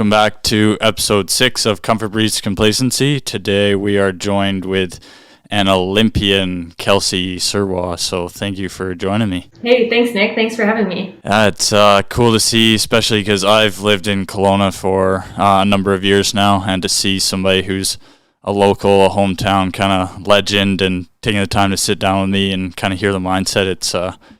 Welcome back to Ep.6 of BREEDS Complacency. Today we are joined with an Olympian, Kelsey Serwa. So thank you for joining me. Hey, thanks, Nick. Thanks for having me. It's cool to see, especially because I've lived in Kelowna for a number of years now, and to see somebody who's a local, a hometown kind of legend and taking the time to sit down with me and kind of hear the mindset, it's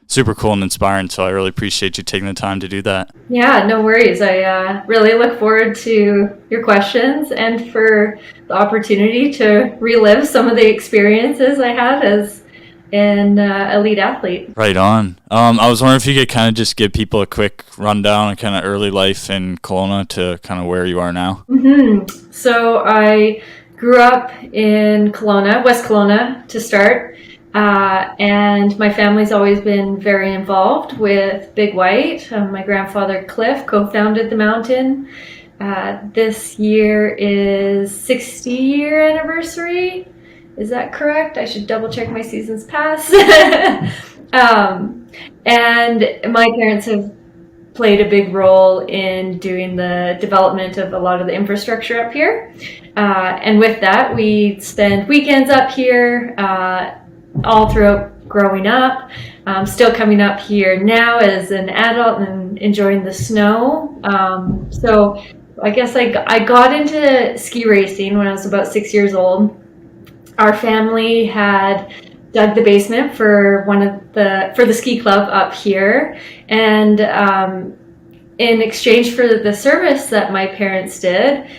super cool and inspiring. So I really appreciate you taking the time to do that. Yeah, no worries. I really look forward to your questions and for the opportunity to relive some of the experiences I had as an elite athlete. Right on. I was wondering if you could kind of just give people a quick rundown of kind of early life in Kelowna to kind of where you are now. So I grew up in Kelowna, West Kelowna to start. And my family's always been very involved with Big White. My grandfather Cliff co-founded the mountain. This year is 60-year anniversary. Is that correct? I should double check my season's pass. And my parents have played a big role in doing the development of a lot of the infrastructure up here. And with that, we spend weekends up here, all throughout growing up. Still coming up here now as an adult and enjoying the snow. So I guess I got into ski racing when I was about 6 years old. Our family had dug the basement for the ski club up here, and in exchange for the service that my parents did,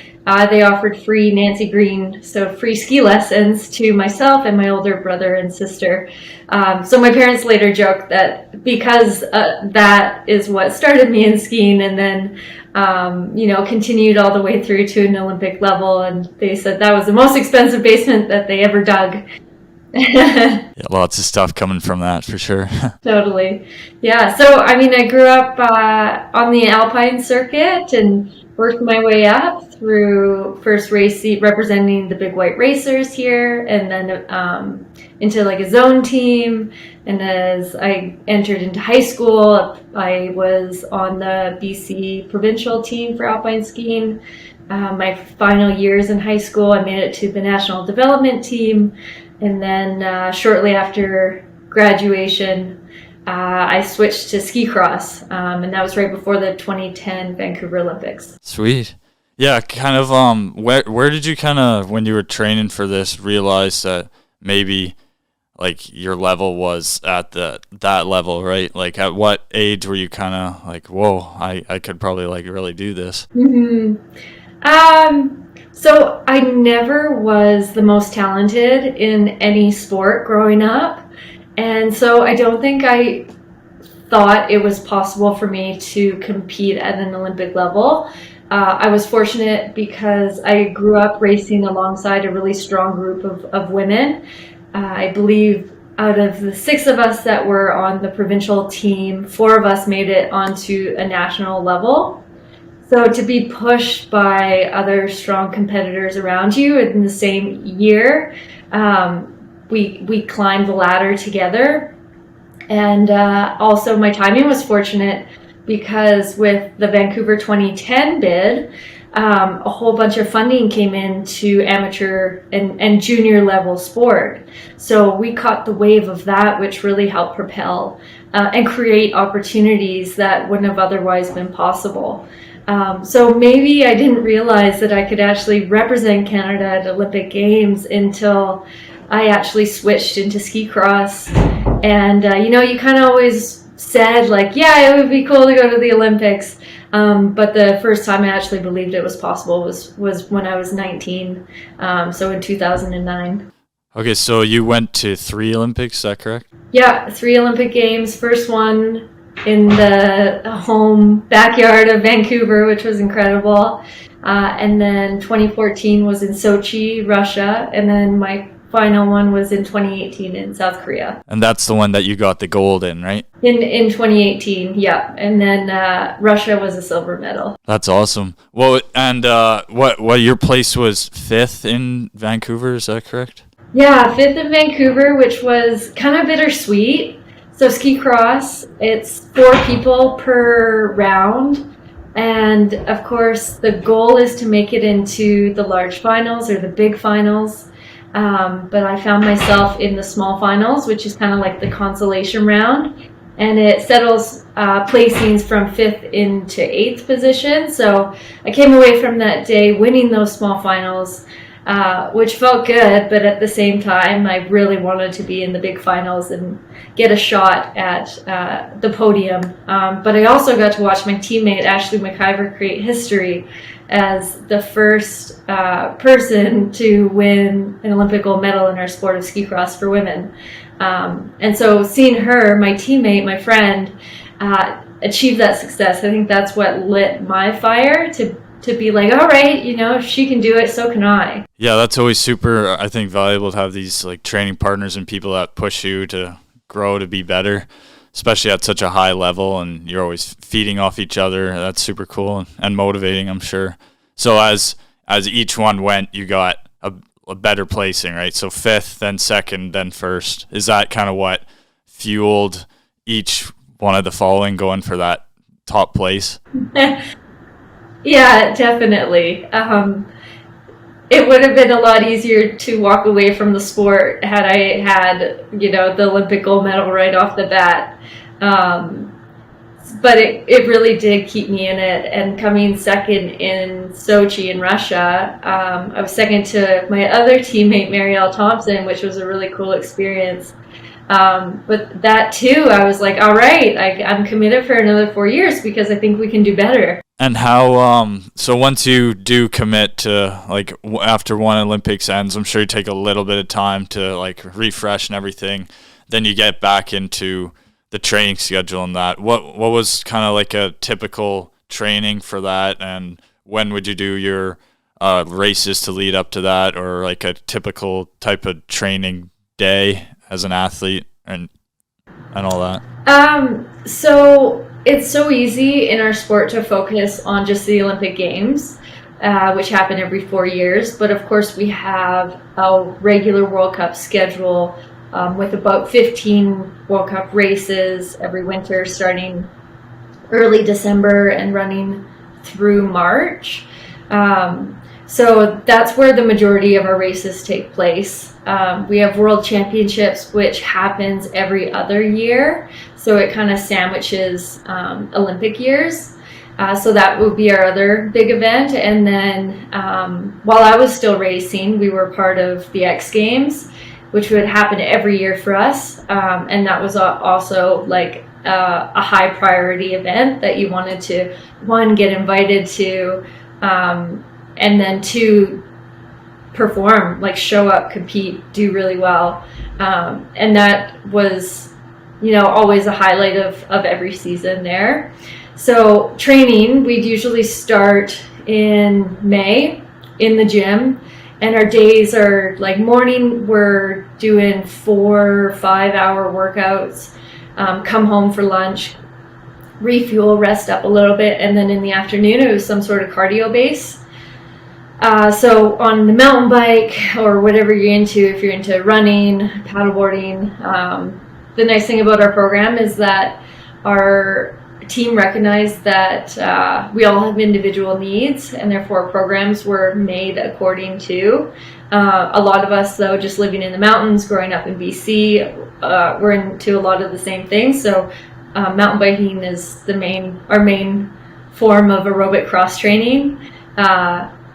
they offered free Nancy Green, so free ski lessons to myself and my older brother and sister. So my parents later joked that because that is what started me in skiing, and then continued all the way through to an Olympic level. And they said that was the most expensive basement that they ever dug. Yeah, lots of stuff coming from that for sure. Totally. Yeah. So I grew up on the Alpine circuit and worked my way up through first representing the Big White Racers here, and then into like a zone team. And as I entered into high school, I was on the BC provincial team for alpine skiing. My final years in high school, I made it to the national development team. And then shortly after graduation, I switched to ski cross, and that was right before the 2010 Vancouver Olympics. Sweet. Yeah, kind of, where did you kind of, when you were training for this, realize that maybe, like, your level was at that level, right? Like, at what age were you kind of like, whoa, I could probably, like, really do this? So I never was the most talented in any sport growing up. And so I don't think I thought it was possible for me to compete at an Olympic level. I was fortunate because I grew up racing alongside a really strong group of women. I believe out of the 6 of us that were on the provincial team, 4 of us made it onto a national level. So to be pushed by other strong competitors around you in the same year, we climbed the ladder together. And also my timing was fortunate because with the Vancouver 2010 bid, a whole bunch of funding came into amateur and junior level sport. So we caught the wave of that, which really helped propel and create opportunities that wouldn't have otherwise been possible. So maybe I didn't realize that I could actually represent Canada at Olympic Games until I actually switched into ski cross. And, you kind of always said, like, yeah, it would be cool to go to the Olympics. But the first time I actually believed it was possible was when I was 19, so in 2009. Okay, so you went to 3 Olympics, is that correct? Yeah, 3 Olympic Games. First one in the home backyard of Vancouver, which was incredible. And then 2014 was in Sochi, Russia. And then my final one was in 2018 in South Korea. And that's the one that you got the gold in, right? In 2018, yeah. And then Russia was a silver medal. That's awesome. Well, and what your place was 5th in Vancouver, is that correct? Yeah, 5th in Vancouver, which was kind of bittersweet. So ski cross, it's 4 people per round. And of course, the goal is to make it into the large finals or the big finals. But I found myself in the small finals, which is kind of like the consolation round. And it settles placings from 5th into 8th position. So I came away from that day winning those small finals, which felt good. But at the same time, I really wanted to be in the big finals and get a shot at the podium. But I also got to watch my teammate Ashley McIver create history as the first person to win an Olympic gold medal in our sport of ski cross for women. And so seeing her, my teammate, my friend, achieve that success, I think that's what lit my fire to be like, all right, if she can do it, so can I. Yeah, that's always super, I think, valuable to have these like training partners and people that push you to grow, to be better, especially at such a high level, and you're always feeding off each other. That's super cool and motivating, I'm sure. So as each one went, you got a better placing, right? So 5th, then 2nd, then 1st. Is that kind of what fueled each one of the following going for that top place? Yeah, definitely. It would have been a lot easier to walk away from the sport had I had, the Olympic gold medal right off the bat. But it really did keep me in it. And coming second in Sochi in Russia, I was second to my other teammate, Marielle Thompson, which was a really cool experience. But that too, I was like, all right, I'm committed for another 4 years because I think we can do better. And how, so once you do commit to, like, after one Olympics ends, I'm sure you take a little bit of time to, like, refresh and everything. Then you get back into the training schedule and that. What was kind of like a typical training for that? And when would you do your races to lead up to that, or like a typical type of training day as an athlete and all that? So it's so easy in our sport to focus on just the Olympic Games, which happen every 4 years. But of course, we have a regular World Cup schedule with about 15 World Cup races every winter, starting early December and running through March. So that's where the majority of our races take place. We have World Championships, which happens every other year. So it kind of sandwiches Olympic years. So that would be our other big event. And then while I was still racing, we were part of the X Games, which would happen every year for us. And that was also like a high priority event that you wanted to, one, get invited to, and then two, perform, like show up, compete, do really well. And that was, always a highlight of every season there. So training, we'd usually start in May in the gym, and our days are like morning, we're doing 4 or 5 hour workouts, come home for lunch, refuel, rest up a little bit, and then in the afternoon it was some sort of cardio base. So on the mountain bike or whatever you're into, if you're into running, paddleboarding, the nice thing about our program is that our team recognized that we all have individual needs, and therefore programs were made according to. A lot of us, though, just living in the mountains, growing up in BC, we're into a lot of the same things. So mountain biking is our main form of aerobic cross training.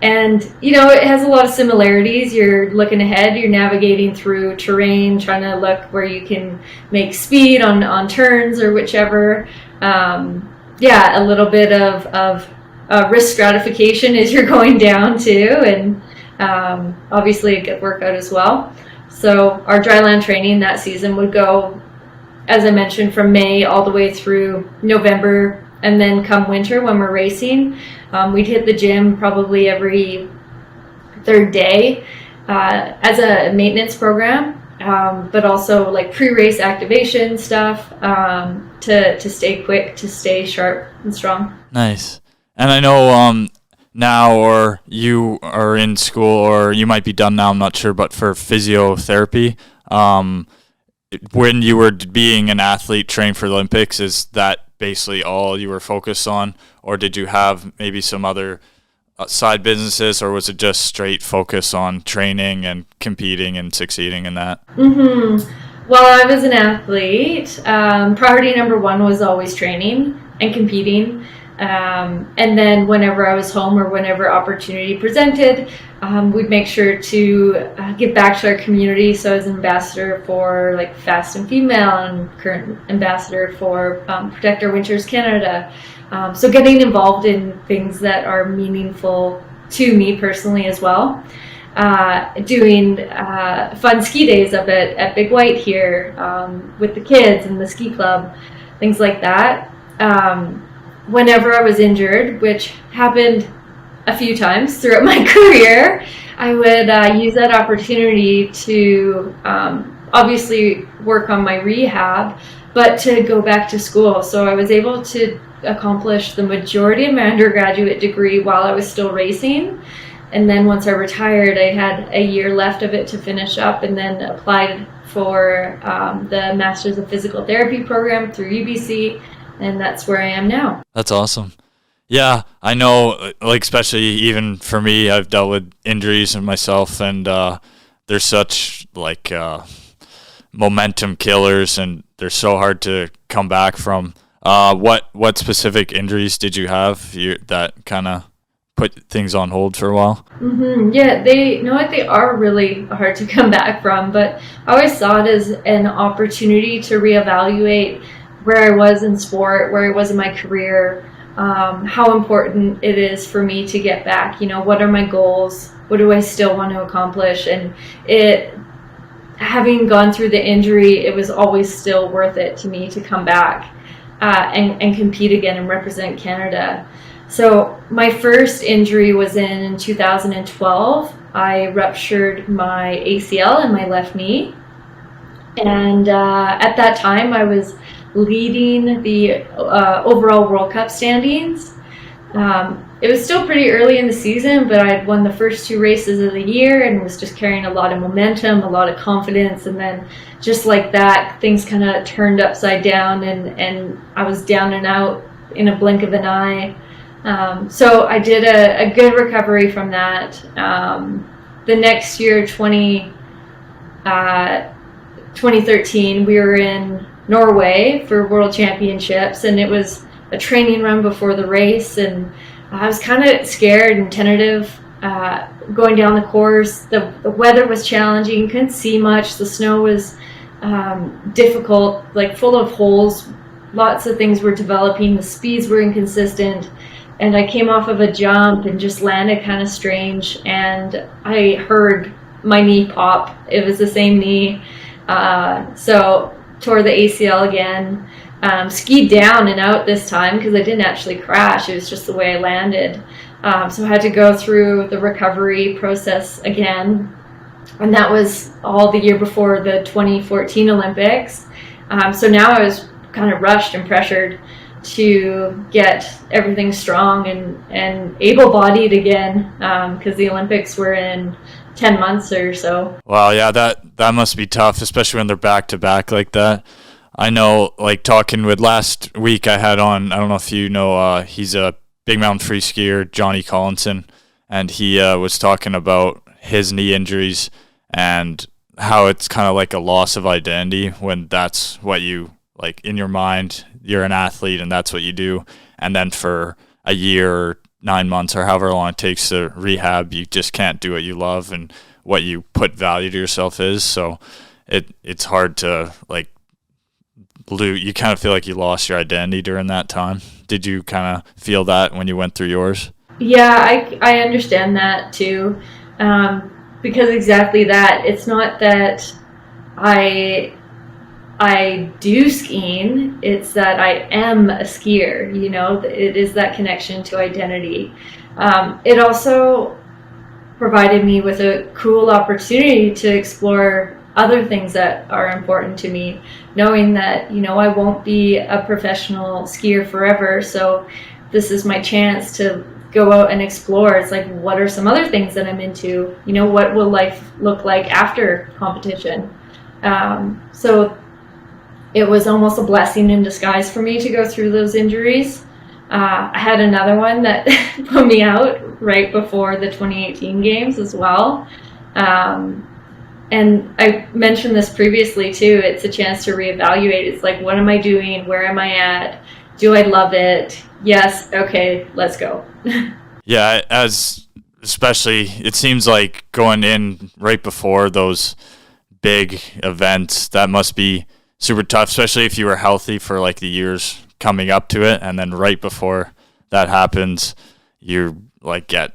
And, it has a lot of similarities. You're looking ahead, you're navigating through terrain, trying to look where you can make speed on turns or whichever. A little bit of risk stratification as you're going down too, and obviously a good workout as well. So our dryland training that season would go, as I mentioned, from May all the way through November, and then come winter when we're racing, we'd hit the gym probably every third day as a maintenance program, but also like pre-race activation stuff to stay quick, to stay sharp and strong. Nice. And I know now, or you are in school, or you might be done now, I'm not sure, but for physiotherapy, when you were being an athlete trained for the Olympics, is that basically all you were focused on, or did you have maybe some other side businesses, or was it just straight focus on training and competing and succeeding in that? Well, I was an athlete. Priority number one was always training and competing. And then whenever I was home or whenever opportunity presented, we'd make sure to give back to our community. So I was an ambassador for like Fast and Female and current ambassador for Protect Our Winters Canada. So getting involved in things that are meaningful to me personally as well. Doing fun ski days up at Big White here with the kids and the ski club, things like that. Whenever I was injured, which happened a few times throughout my career, I would use that opportunity to obviously work on my rehab, but to go back to school. So I was able to accomplish the majority of my undergraduate degree while I was still racing. And then once I retired, I had a year left of it to finish up, and then applied for the Masters of Physical Therapy program through UBC, and that's where I am now. That's awesome. Yeah, I know, like, especially even for me, I've dealt with injuries in myself, and there's such, like, momentum killers, and they're so hard to come back from. What specific injuries did you have that kind of put things on hold for a while? Yeah, they are really hard to come back from, but I always saw it as an opportunity to reevaluate where I was in sport, where I was in my career, how important it is for me to get back. You know, what are my goals? What do I still want to accomplish? And having gone through the injury, it was always still worth it to me to come back and compete again and represent Canada. So my first injury was in 2012. I ruptured my ACL in my left knee. And at that time, I was leading the overall World Cup standings. It was still pretty early in the season, but I had won the first two races of the year and was just carrying a lot of momentum, a lot of confidence. And then just like that, things kind of turned upside down, and I was down and out in a blink of an eye. So I did a good recovery from that. The next year, 2013, we were in Norway for World Championships, and it was a training run before the race, and I was kind of scared and tentative going down the course. The weather was challenging, couldn't see much. The snow was difficult, like full of holes. Lots of things were developing. The speeds were inconsistent. And I came off of a jump and just landed kind of strange. And I heard my knee pop. It was the same knee. So tore the ACL again. Skied down and out this time because I didn't actually crash. It was just the way I landed. So I had to go through the recovery process again. And that was all the year before the 2014 Olympics. So now I was kind of rushed and pressured to get everything strong and able-bodied again, because the Olympics were in 10 months or so. Wow, yeah, that must be tough, especially when they're back-to-back like that. I know, like, talking with last week I had on, I don't know if you know, he's a big mountain free skier, Johnny Collinson, and he was talking about his knee injuries and how it's kind of like a loss of identity when that's what you, like, in your mind, you're an athlete and that's what you do. And then for a year or 9 months or however long it takes to rehab, you just can't do what you love and what you put value to yourself is. So it's hard to, like, you kind of feel like you lost your identity during that time. Did you kind of feel that when you went through yours? Yeah, I understand that too. Because exactly that. It's not that I do skiing, it's that I am a skier, you know. It is that connection to identity. It also provided me with a cool opportunity to explore other things that are important to me, knowing that, you know, I won't be a professional skier forever, so this is my chance to go out and explore. It's like, what are some other things that I'm into? You know, what will life look like after competition? So it was almost a blessing in disguise for me to go through those injuries. I had another one that put me out right before the 2018 games as well. And I mentioned this previously too. It's a chance to reevaluate. It's like, what am I doing? Where am I at? Do I love it? Yes. Okay, let's go. Yeah, especially it seems like going in right before those big events, that must be super tough, especially if you were healthy for like the years coming up to it, and then right before that happens, you like get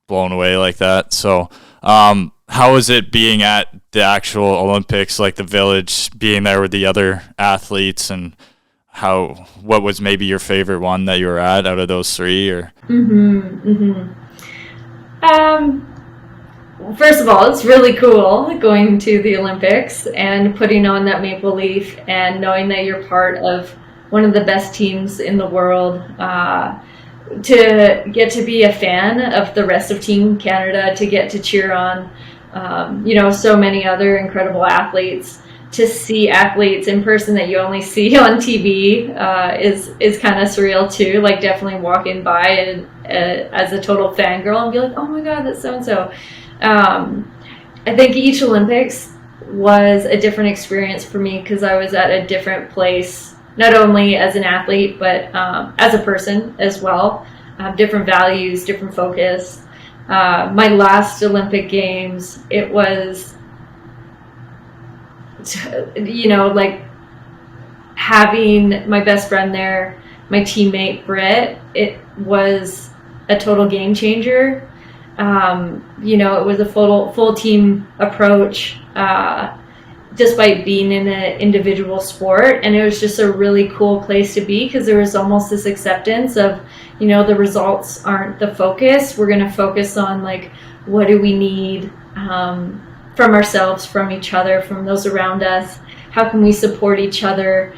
blown away like that. So, how is it being at the actual Olympics, like the village, being there with the other athletes, and what was maybe your favorite one that you were at out of those three? Or First of all, it's really cool going to the Olympics and putting on that maple leaf and knowing that you're part of one of the best teams in the world. To get to be a fan of the rest of Team Canada, to get to cheer on, so many other incredible athletes. To see athletes in person that you only see on TV is kind of surreal too. Like definitely walking by and as a total fangirl and be like, oh my God, that's so and so. I think each Olympics was a different experience for me because I was at a different place, not only as an athlete, but as a person as well. Different values, different focus. My last Olympic Games, it was, like having my best friend there, my teammate Britt, it was a total game changer. It was a full team approach, despite being in an individual sport. And it was just a really cool place to be because there was almost this acceptance of, the results aren't the focus. We're going to focus on like, what do we need from ourselves, from each other, from those around us? How can we support each other?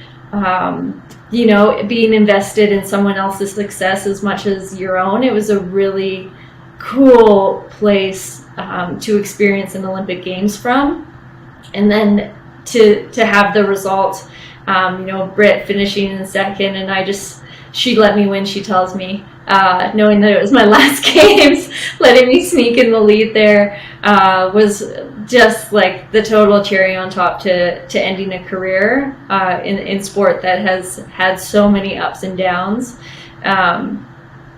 Being invested in someone else's success as much as your own. It was a really cool place to experience an Olympic Games from. And then to have the result, Britt finishing in second, and she let me win, she tells me, knowing that it was my last games, letting me sneak in the lead there was just like the total cherry on top to ending a career in sport that has had so many ups and downs.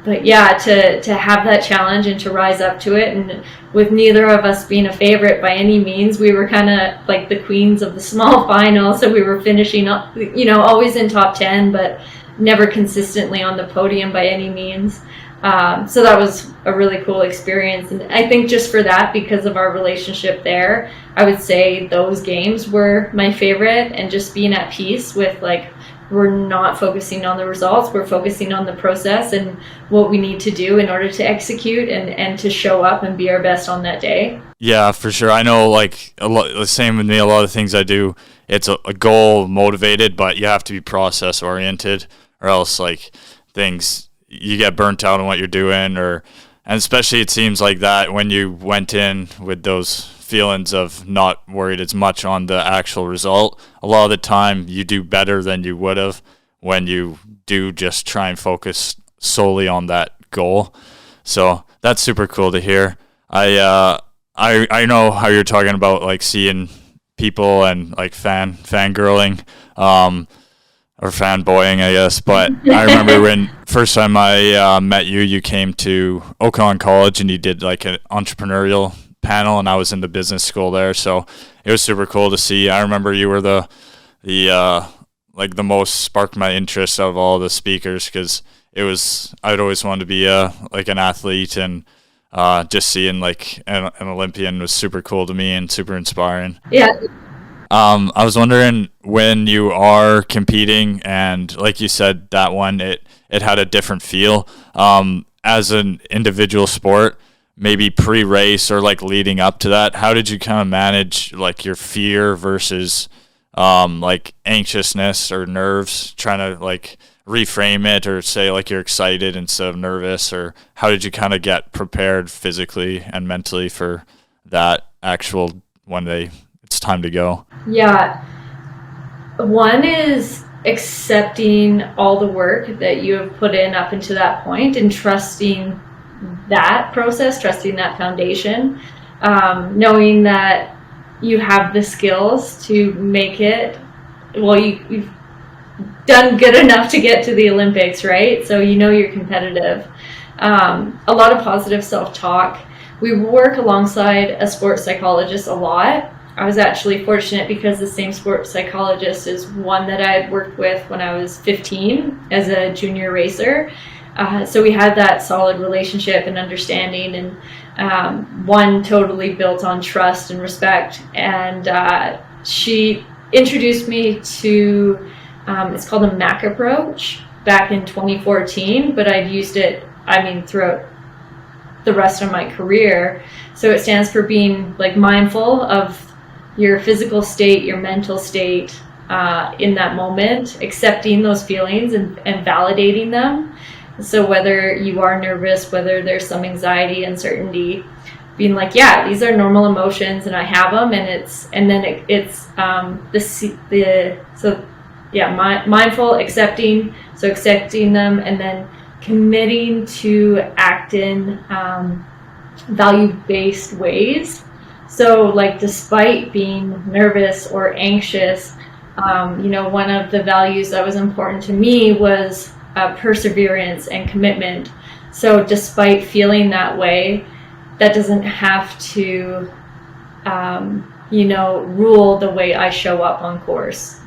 But yeah, to have that challenge and to rise up to it, and with neither of us being a favorite by any means, we were kind of like the queens of the small final. So we were finishing up, always in top 10, but never consistently on the podium by any means. So that was a really cool experience. And I think just for that, because of our relationship there, I would say those games were my favorite, and just being at peace with like, we're not focusing on the results, we're focusing on the process and what we need to do in order to execute and to show up and be our best on that day. Yeah, for sure. I know like the same with me, a lot of things I do, it's a goal motivated, but you have to be process oriented, or else like things, you get burnt out on what you're doing, and especially it seems like that when you went in with those feelings of not worried as much on the actual result, a lot of the time you do better than you would have when you do just try and focus solely on that goal. So that's super cool to hear. I know how you're talking about like seeing people and like fangirling or fanboying, I guess. But I remember when first time I met you, you came to Oakland College and you did like an entrepreneurial panel, and I was in the business school there, so it was super cool to see. I remember you were the most sparked my interest out of all the speakers, because I'd always wanted to be like an athlete, and just seeing like an Olympian was super cool to me and super inspiring. Yeah. I was wondering, when you are competing, and like you said, that one it had a different feel as an individual sport. Maybe pre-race or like leading up to that, how did you kind of manage like your fear versus like anxiousness or nerves, trying to like reframe it or say like you're excited instead of nervous? Or how did you kind of get prepared physically and mentally for that actual when it's time to go? Yeah. One is accepting all the work that you have put in up until that point and trusting that process, trusting that foundation, knowing that you have the skills to make it. Well, you've done good enough to get to the Olympics, right? So you know you're competitive. A lot of positive self-talk. We work alongside a sports psychologist a lot. I was actually fortunate because the same sports psychologist is one that I had worked with when I was 15 as a junior racer. So we had that solid relationship and understanding, and one totally built on trust and respect. And she introduced me to, it's called a MAC approach back in 2014, but I'd used it, throughout the rest of my career. So it stands for being like mindful of your physical state, your mental state in that moment, accepting those feelings and validating them. So whether you are nervous, whether there's some anxiety, uncertainty, being like, yeah, these are normal emotions and I have them, mindful, accepting them, and then committing to act in value-based ways. So like despite being nervous or anxious, one of the values that was important to me was perseverance and commitment. So despite feeling that way, that doesn't have to, rule the way I show up on course.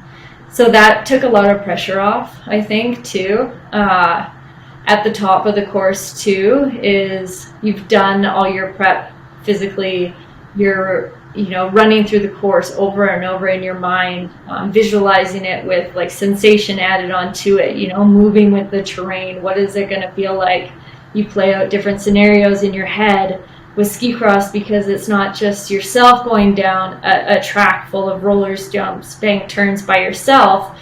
So that took a lot of pressure off, I think, too. At the top of the course, too, is you've done all your prep physically. You're, running through the course over and over in your mind, visualizing it with like sensation added onto it, moving with the terrain. What is it going to feel like? You play out different scenarios in your head with ski cross, because it's not just yourself going down a track full of rollers, jumps, bank turns by yourself.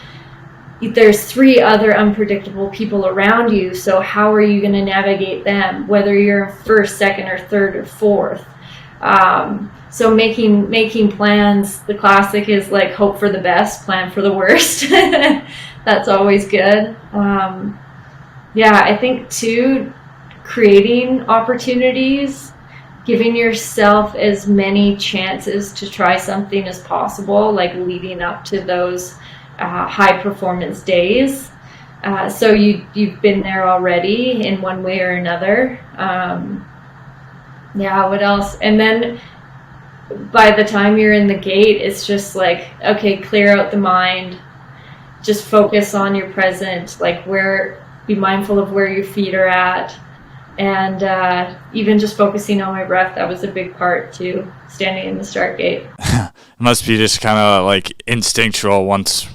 There's 3 other unpredictable people around you. So how are you going to navigate them, whether you're first, second, or third, or fourth? So making plans, the classic is like hope for the best, plan for the worst. That's always good. I think too, creating opportunities, giving yourself as many chances to try something as possible, like leading up to those high performance days. So you've been there already in one way or another. What else? And then by the time you're in the gate, it's just like, okay, clear out the mind, just focus on your present, like be mindful of where your feet are at. And even just focusing on my breath, that was a big part too, standing in the start gate. It must be just kind of like instinctual once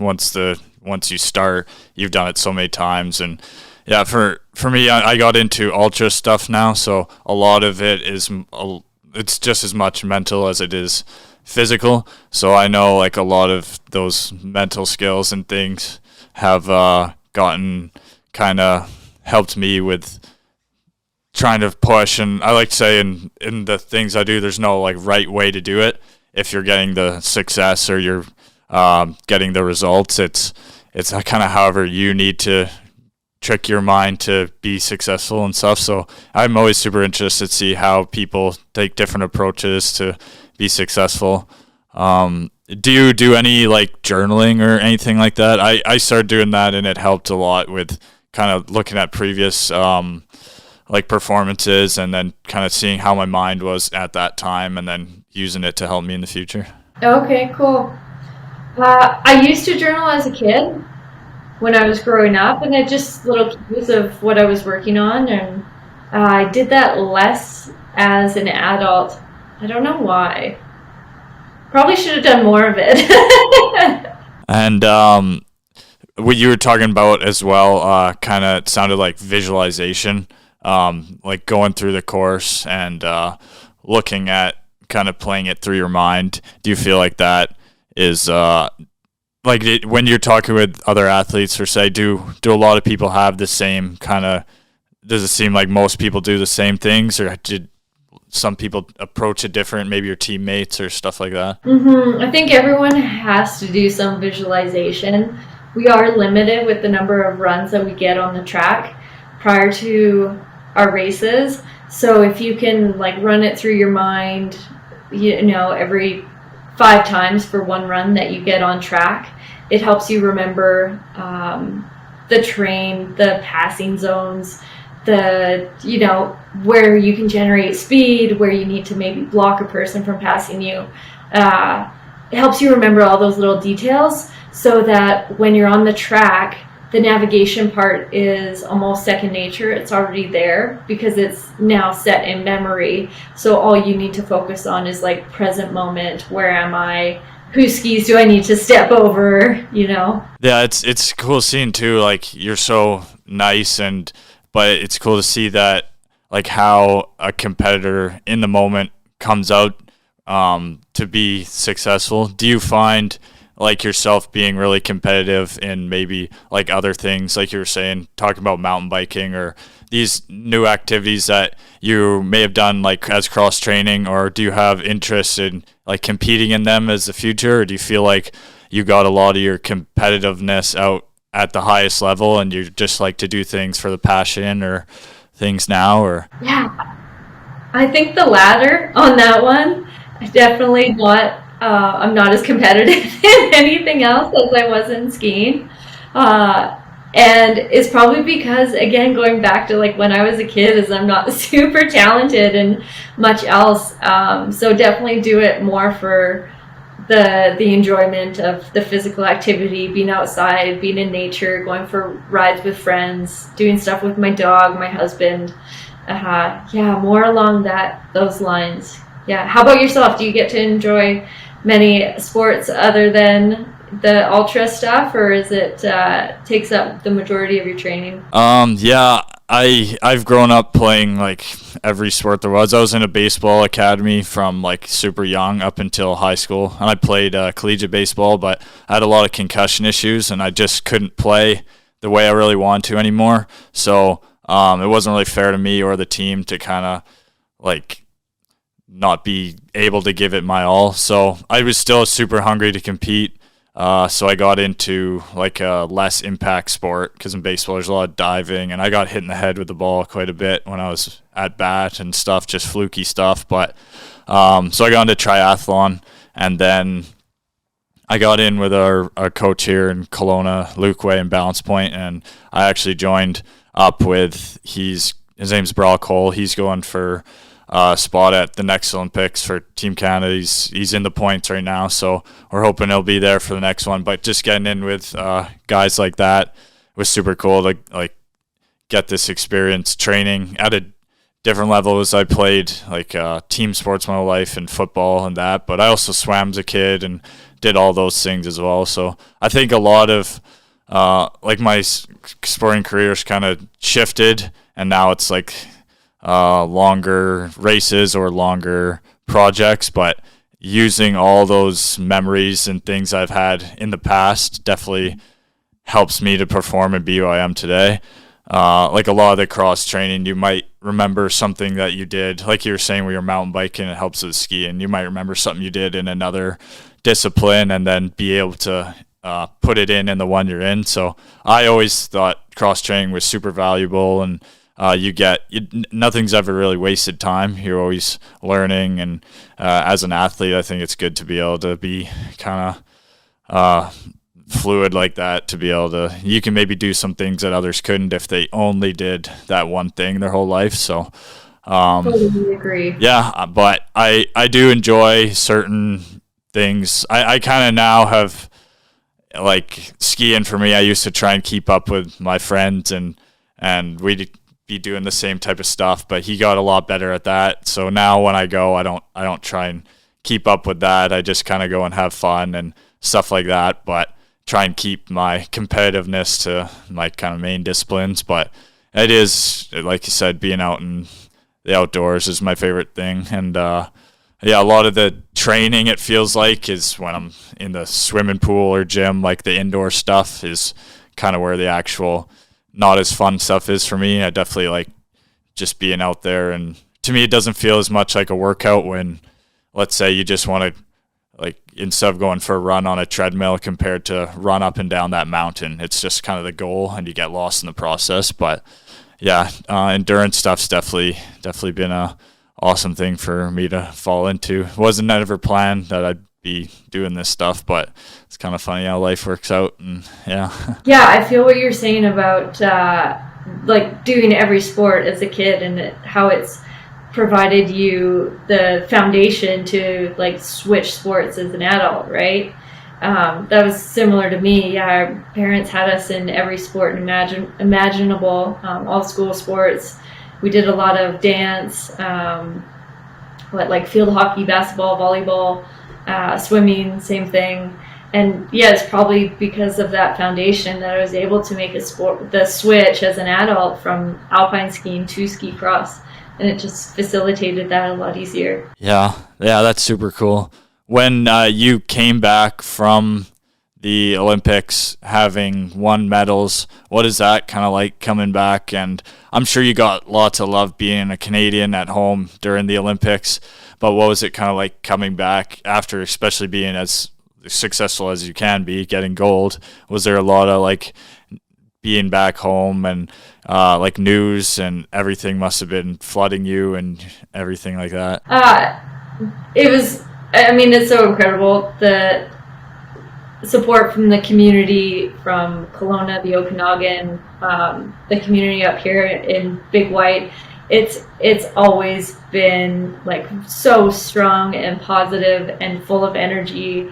you start. You've done it so many times. And yeah, for me, I got into ultra stuff now, so a lot of it it's just as much mental as it is physical. So I know like a lot of those mental skills and things have gotten kind of helped me with trying to push. And I like to say in the things I do, there's no like right way to do it. If you're getting the success or you're getting the results, it's kind of however you need to trick your mind to be successful and stuff. So I'm always super interested to see how people take different approaches to be successful. Do you do any like journaling or anything like that? I started doing that, and it helped a lot with kind of looking at previous like performances and then kind of seeing how my mind was at that time and then using it to help me in the future. Okay, cool. I used to journal as a kid when I was growing up, and I just little cues of what I was working on, and I did that less as an adult. I don't know why. Probably should have done more of it. And what you were talking about as well, kind of sounded like visualization, like going through the course and looking at kind of playing it through your mind. Do you feel like that is when you're talking with other athletes, or say, do a lot of people have the same kind of, does it seem like most people do the same things, or some people approach it different, maybe your teammates or stuff like that? I think everyone has to do some visualization. We are limited with the number of runs that we get on the track prior to our races. So if you can like run it through your mind, every 5 times for one run that you get on track, it helps you remember the terrain, the passing zones, where you can generate speed, where you need to maybe block a person from passing you. It helps you remember all those little details so that when you're on the track, the navigation part is almost second nature. It's already there because it's now set in memory. So all you need to focus on is like present moment. Where am I? Whose skis do I need to step over? Yeah, it's cool seeing too. Like you're so nice, but it's cool to see that like how a competitor in the moment comes out to be successful. Do you find like yourself being really competitive in maybe like other things, like you were saying, talking about mountain biking or these new activities that you may have done like as cross training, or do you have interest in like competing in them as the future, or do you feel like you got a lot of your competitiveness out at the highest level and you just like to do things for the passion or things now? Or Yeah, I think the latter on that one. Definitely not. I'm not as competitive in anything else as I was in skiing. And it's probably because, again, going back to like when I was a kid, is I'm not super talented in much else. So definitely do it more for the enjoyment of the physical activity, being outside, being in nature, going for rides with friends, doing stuff with my dog, my husband. Yeah, more along those lines. Yeah. How about yourself? Do you get to enjoy many sports other than the ultra stuff, or is it takes up the majority of your training? Yeah, I've grown up playing like every sport there was. I was in a baseball academy from like super young up until high school, and I played collegiate baseball, but I had a lot of concussion issues, and I just couldn't play the way I really wanted to anymore. So it wasn't really fair to me or the team to kind of like not be able to give it my all. So I was still super hungry to compete. So I got into like a less impact sport because in baseball there's a lot of diving, and I got hit in the head with the ball quite a bit when I was at bat and stuff, just fluky stuff. But so I got into triathlon, and then I got in with our coach here in Kelowna, Luke Way and Balance Point, and I actually joined up with his name's Brock Cole. He's going for spot at the next Olympics for Team Canada. He's in the points right now, so we're hoping he'll be there for the next one. But just getting in with guys like that was super cool to like get this experience training at a different level, as I played like team sports my whole life and football and that, but I also swam as a kid and did all those things as well. So I think a lot of like my sporting career's kind of shifted, and now it's like longer races or longer projects, but using all those memories and things I've had in the past definitely helps me to perform and be who I am today. Like a lot of the cross training, you might remember something that you did, like you were saying, where you're mountain biking, it helps with skiing. You might remember something you did in another discipline and then be able to put it in the one you're in. So I always thought cross training was super valuable, and nothing's ever really wasted time. You're always learning, and as an athlete, I think it's good to be able to be kind of fluid like that, to be able to, you can maybe do some things that others couldn't if they only did that one thing their whole life. So Totally agree. yeah, but I do enjoy certain things. I kind of now have, like skiing for me, I used to try and keep up with my friends, and we'd be doing the same type of stuff, but he got a lot better at that. So now when I go, I don't try and keep up with that. I just kind of go and have fun and stuff like that, but try and keep my competitiveness to my kind of main disciplines. But it is, like you said, being out in the outdoors is my favorite thing. And yeah, a lot of the training, it feels like, is when I'm in the swimming pool or gym. Like the indoor stuff is kind of where the actual not as fun stuff is for me. I definitely like just being out there and to me, it doesn't feel as much like a workout when, let's say, you just want to, like, instead of going for a run on a treadmill compared to run up and down that mountain. It's just kind of the goal, and you get lost in the process. But yeah, endurance stuff's definitely been a awesome thing for me to fall into. It wasn't ever planned that I'd be doing this stuff, but it's kind of funny how life works out. And yeah. Yeah, I feel what you're saying about like doing every sport as a kid, and how it's provided you the foundation to like switch sports as an adult, right? That was similar to me. Yeah, our parents had us in every sport imaginable, all school sports. We did a lot of dance, like field hockey, basketball, volleyball, swimming, same thing. And yeah, it's probably because of that foundation that I was able to make the switch as an adult from alpine skiing to ski cross. And it just facilitated that a lot easier. Yeah, that's super cool. When you came back from the Olympics, having won medals, what is that kind of like coming back? And I'm sure you got lots of love being a Canadian at home during the Olympics, but what was it kind of like coming back after, especially being as successful as you can be, getting gold? Was there a lot of like being back home and like news and everything must have been flooding you and everything like that? It was, I mean, it's so incredible. The support from the community, from Kelowna, the Okanagan, the community up here in Big White, it's always been like so strong and positive and full of energy.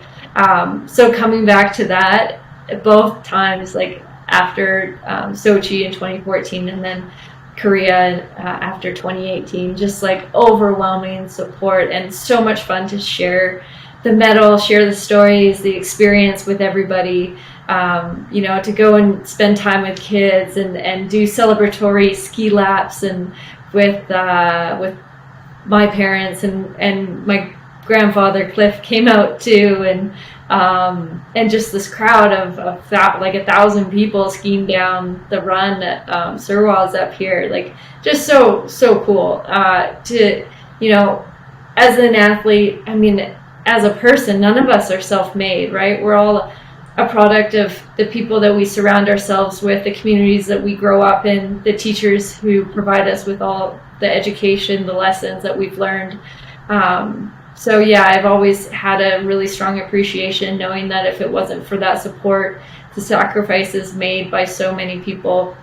So coming back to that, both times, like after Sochi in 2014 and then Korea after 2018, just like overwhelming support and so much fun to share the medal, share the stories, the experience with everybody. To go and spend time with kids and do celebratory ski laps and with my parents and my grandfather Cliff came out too, and just this crowd of like 1,000 people skiing down the run at Serwa's up here, like just so cool to, as an athlete. I mean, as a person, none of us are self-made, right? We're all a product of the people that we surround ourselves with, the communities that we grow up in, the teachers who provide us with all the education, the lessons that we've learned. So yeah, I've always had a really strong appreciation knowing that if it wasn't for that support, the sacrifices made by so many people,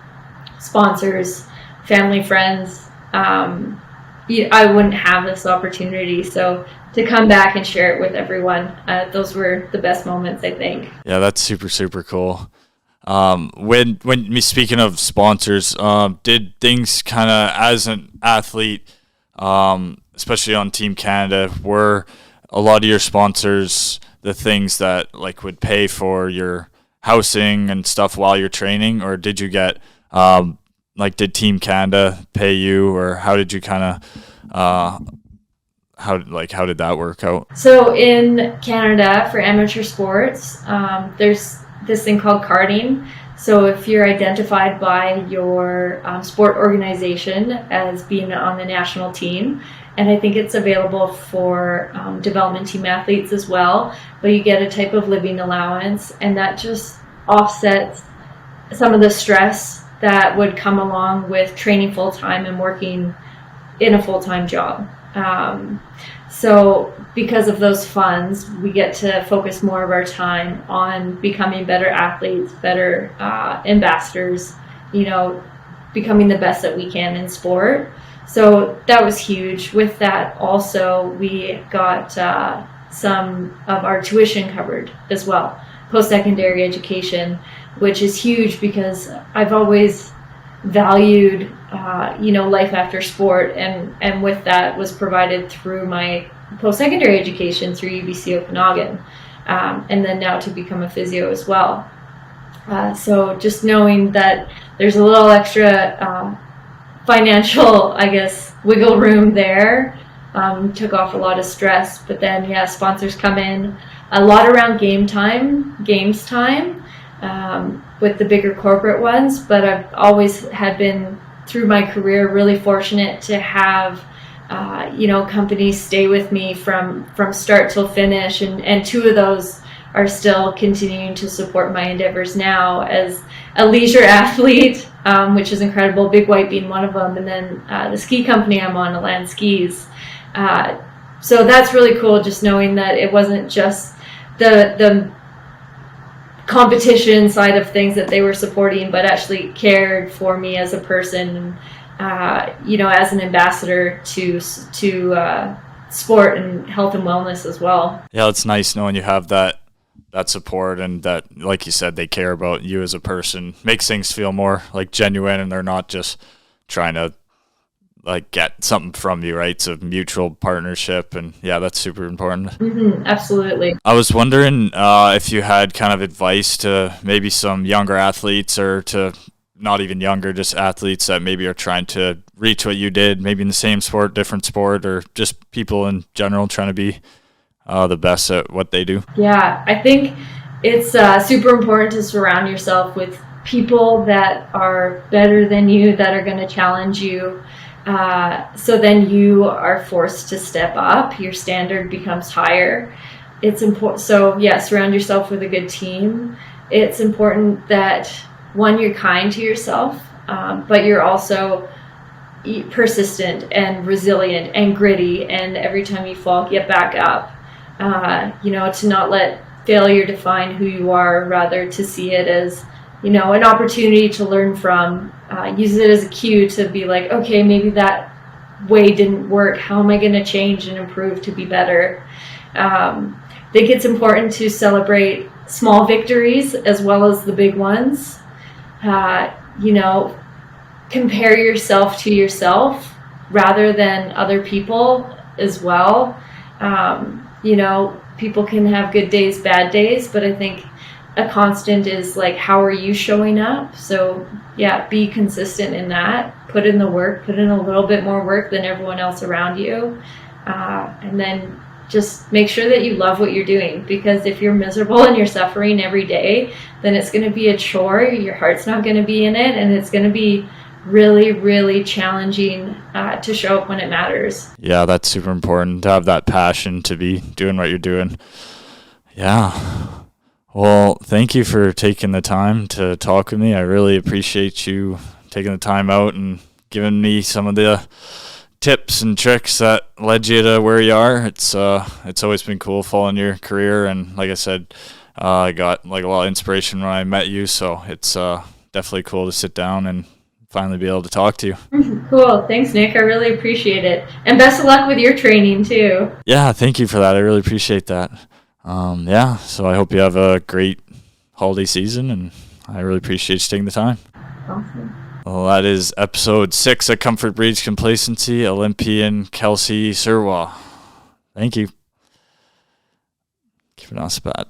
sponsors, family, friends, I wouldn't have this opportunity. So to come back and share it with everyone, those were the best moments, I think. Yeah, that's super cool. When speaking of sponsors, did things kind of, as an athlete, especially on Team Canada, were a lot of your sponsors the things that like would pay for your housing and stuff while you're training, or did you get did Team Canada pay you, or how did you kind of how did that work out? So in Canada, for amateur sports, there's this thing called carding. So if you're identified by your sport organization as being on the national team, and I think it's available for development team athletes as well, but you get a type of living allowance, and that just offsets some of the stress that would come along with training full-time and working in a full-time job. So because of those funds, we get to focus more of our time on becoming better athletes, better ambassadors, becoming the best that we can in sport. So that was huge. With that also, we got some of our tuition covered as well, post-secondary education, which is huge because I've always valued life after sport, and with that was provided through my post-secondary education through UBC Okanagan, and then now to become a physio as well. So just knowing that there's a little extra financial, I guess, wiggle room there took off a lot of stress. But then sponsors come in a lot around games time with the bigger corporate ones, but I've always had been, through my career, really fortunate to have companies stay with me from start till finish, and two of those are still continuing to support my endeavors now as a leisure athlete, which is incredible, Big White being one of them, and then the ski company I'm on, Land Skis. So that's really cool, just knowing that it wasn't just the competition side of things that they were supporting, but actually cared for me as a person, as an ambassador to sport and health and wellness as well. Yeah, it's nice knowing you have that support, and that, like you said, they care about you as a person. Makes things feel more like genuine, and they're not just trying to like get something from you, right? It's a mutual partnership, and yeah, that's super important. Mm-hmm, absolutely. I was wondering if you had kind of advice to maybe some younger athletes, or to not even younger, just athletes that maybe are trying to reach what you did, maybe in the same sport, different sport, or just people in general trying to be the best at what they do. Yeah, I think it's super important to surround yourself with people that are better than you, that are going to challenge you. So then you are forced to step up. Your standard becomes higher. It's important. So yeah, surround yourself with a good team. It's important that, one, you're kind to yourself, but you're also persistent and resilient and gritty. And every time you fall, get back up. To not let failure define who you are, rather to see it as, an opportunity to learn from. Use it as a cue to be like, okay, maybe that way didn't work. How am I going to change and improve to be better? I think it's important to celebrate small victories as well as the big ones. Compare yourself to yourself rather than other people as well. People can have good days, bad days, but I think a constant is like, how are you showing up? So yeah, be consistent in that. Put in the work, put in a little bit more work than everyone else around you. And then just make sure that you love what you're doing, because if you're miserable and you're suffering every day, then it's going to be a chore. Your heart's not going to be in it, and it's going to be really, really challenging to show up when it matters. Yeah, that's super important, to have that passion to be doing what you're doing. Yeah. Well, thank you for taking the time to talk with me. I really appreciate you taking the time out and giving me some of the tips and tricks that led you to where you are. It's always been cool following your career, and like I said, I got like a lot of inspiration when I met you, so it's definitely cool to sit down and finally be able to talk to you. Cool. Thanks, Nick. I really appreciate it. And best of luck with your training too. Yeah, thank you for that. I really appreciate that. So I hope you have a great holiday season, and I really appreciate you taking the time. Awesome. Well, that is episode 6 of Comfort Breeds Complacency, Olympian Kelsey Serwa. Thank you. Keep it on spot.